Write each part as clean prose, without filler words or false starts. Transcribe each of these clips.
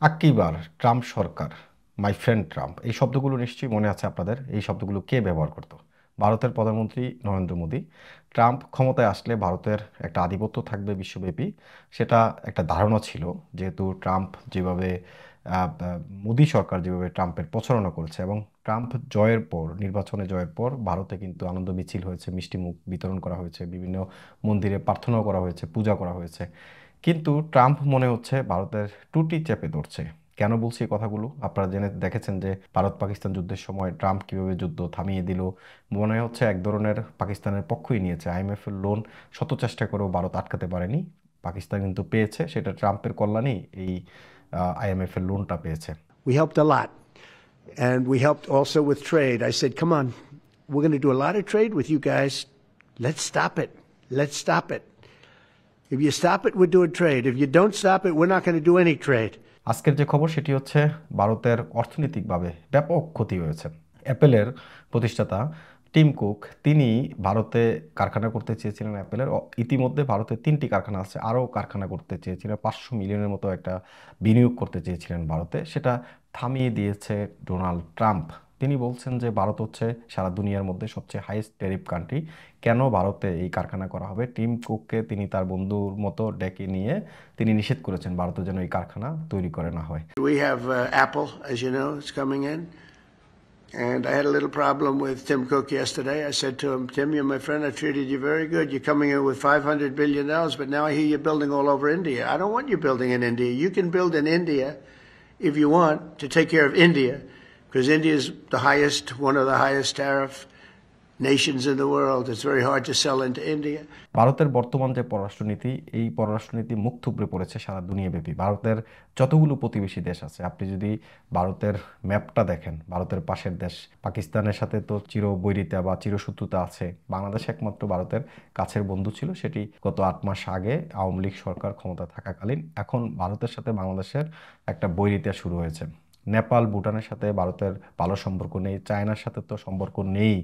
আকিবার, Trump সরকার, my friend Trump, এই শব্দগুলো নিশ্চয়ই মনে আছে আপনাদের। এই শব্দগুলো কে ব্যবহার করতো? ভারতের প্রধানমন্ত্রী নরেন্দ্র মোদী। ট্রাম্প ক্ষমতায় আসলে ভারতের একটা আধিপত্য থাকবে বিশ্বব্যাপী, সেটা একটা ধারণা ছিল। যেহেতু ট্রাম্প যেভাবে মোদী সরকার যেভাবে ট্রাম্পের প্রচারণা করেছে, এবং ট্রাম্প জয়ের পর, নির্বাচনে জয়ের পর ভারতে কিন্তু আনন্দ মিছিল হয়েছে, মিষ্টিমুখ বিতরণ করা হয়েছে, বিভিন্ন মন্দিরে প্রার্থনাও করা হয়েছে, পূজা করা হয়েছে। কিন্তু ট্রাম্প মনে হচ্ছে ভারতের টুটি চেপে ধরছে। কেন বলছি এই কথাগুলো? আপনারা জেনে দেখেছেন যে ভারত পাকিস্তান যুদ্ধের সময় ট্রাম্প কীভাবে যুদ্ধ থামিয়ে দিল। মনে হচ্ছে এক ধরনের পাকিস্তানের পক্ষই নিয়েছে। আইএমএফ এর লোন শত চেষ্টা করেও ভারত আটকাতে পারেনি, পাকিস্তান কিন্তু পেয়েছে। সেটা ট্রাম্পের কল্যাণেই এই আইএমএফ এর লোনটা পেয়েছে। We helped a lot. And we helped also with trade. I said, come on, we're going to do a lot of trade with you guys. Let's stop it. Let's stop it. If you stop it, we're doing trade. If you don't stop it, we're not going to do any trade. আজকের যে খবর সেটি হচ্ছে ভারতের অর্থনৈতিকভাবে ব্যাপক ক্ষতি হয়েছে। অ্যাপেলের প্রতিষ্ঠাতা টিম কুক, তিনি ভারতে কারখানা করতে চেয়েছিলেন। অ্যাপেলের ইতিমধ্যে ভারতে 3টি কারখানা আছে, আরও কারখানা করতে চেয়েছিলেন, 500 মিলিয়নের মতো একটা বিনিয়োগ করতে চেয়েছিলেন ভারতে। সেটা থামিয়ে দিয়েছে ডোনাল্ড ট্রাম্প। তিনি বলছেন যে ভারত হচ্ছে সারা দুনিয়ার মধ্যে সবচেয়ে হাইয়েস্ট ট্যারিফ কান্ট্রি, কেন ভারতে এই কারখানা করা হবে? টিম কুককে তিনি তার বন্ধুর মতো ডেকে নিয়ে তিনি নিষেধ করেছেন ভারতে যেন এই কারখানা তৈরি করে না হয়। We have Apple, as you know, is coming in. And I had a little problem with Tim Cook yesterday. I said to him, Tim, you're my friend. I treated you very good. You're coming in with $500 billion, but now I hear you're building all over India. I don't want you building in India. You can build in India if you want to take care of India, because India is the highest, one of the highest tariff nations in the world. It's very hard to sell into India. ভারতের বর্তমান যে পররাষ্ট্রনীতি, এই পররাষ্ট্রনীতি মুখ থুবড়ে পড়েছে সারা দুনিয়াব্যাপী। ভারতের যতগুলো প্রতিবেশী দেশ আছে, আপনি যদি ভারতের ম্যাপটা দেখেন, ভারতের পাশের দেশ পাকিস্তানের সাথে তো চিরবৈরিতা বা চিরশত্রুতা আছে। বাংলাদেশ একমাত্র ভারতের কাছের বন্ধু ছিল, সেটি গত 8 মাস আগে আওয়ামী লীগ সরকার ক্ষমতা থাকাকালীন। এখন ভারতের সাথে বাংলাদেশের একটা বৈরিতা শুরু হয়েছে। নেপাল, ভুটানের সাথে ভারতের ভালো সম্পর্ক নেই, চায়নার সাথে তো সম্পর্ক নেই,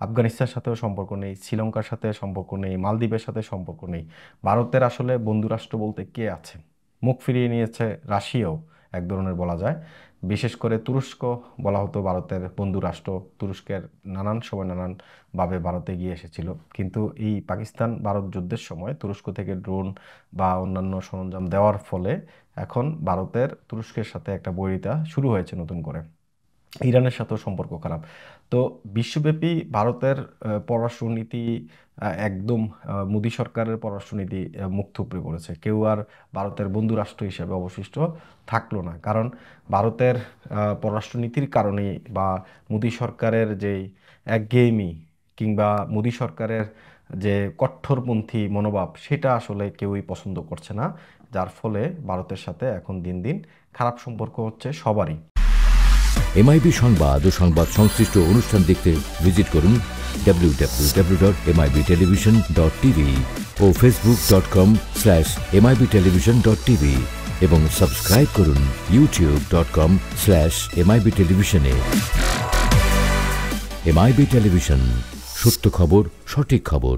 আফগানিস্তানের সাথেও সম্পর্ক নেই, শ্রীলঙ্কার সাথে সম্পর্ক নেই, মালদ্বীপের সাথে সম্পর্ক নেই। ভারতের আসলে বন্ধুরাষ্ট্র বলতে কে আছে? মুখ ফিরিয়ে নিয়েছে রাশিয়াও এক ধরনের বলা যায়। বিশেষ করে তুরস্ক বলা হতো ভারতের বন্ধুরাষ্ট্র। তুরস্কের নানান সময় নানানভাবে ভারতে গিয়ে এসেছিল। কিন্তু এই পাকিস্তান ভারত যুদ্ধের সময় তুরস্ক থেকে ড্রোন বা অন্যান্য সরঞ্জাম দেওয়ার ফলে এখন ভারতের তুরস্কের সাথে একটা বৈরিতা শুরু হয়েছে নতুন করে। ইরানের সাথেও সম্পর্ক খারাপ। তো বিশ্বব্যাপী ভারতের পররাষ্ট্রনীতি একদম মোদী সরকারের পররাষ্ট্রনীতি মুখ থুবড়ে পড়েছে। কেউ আর ভারতের বন্ধু রাষ্ট্র হিসেবে অবশিষ্ট থাকলো না। কারণ ভারতের পররাষ্ট্রনীতির কারণেই বা মোদী সরকারের যেই একঘেয়েমি কিংবা মোদী সরকারের যে কট্টরপন্থী মনোভাব, সেটা আসলে কেউই পছন্দ করছে না। যার ফলে ভারতের সাথে এখন দিন দিন খারাপ সম্পর্ক হচ্ছে সবারই। এমআইবি সংবাদ ও সংবাদ সংশ্লিষ্ট অনুষ্ঠান দেখতে ভিজিট করুন www.mibtelevision.tv ও facebook.com/mibtelevision.tv এবং সাবস্ক্রাইব করুন youtube.com/mibtelevision এ। এমআইবি টেলিভিশন, সত্য খবর, সঠিক খবর।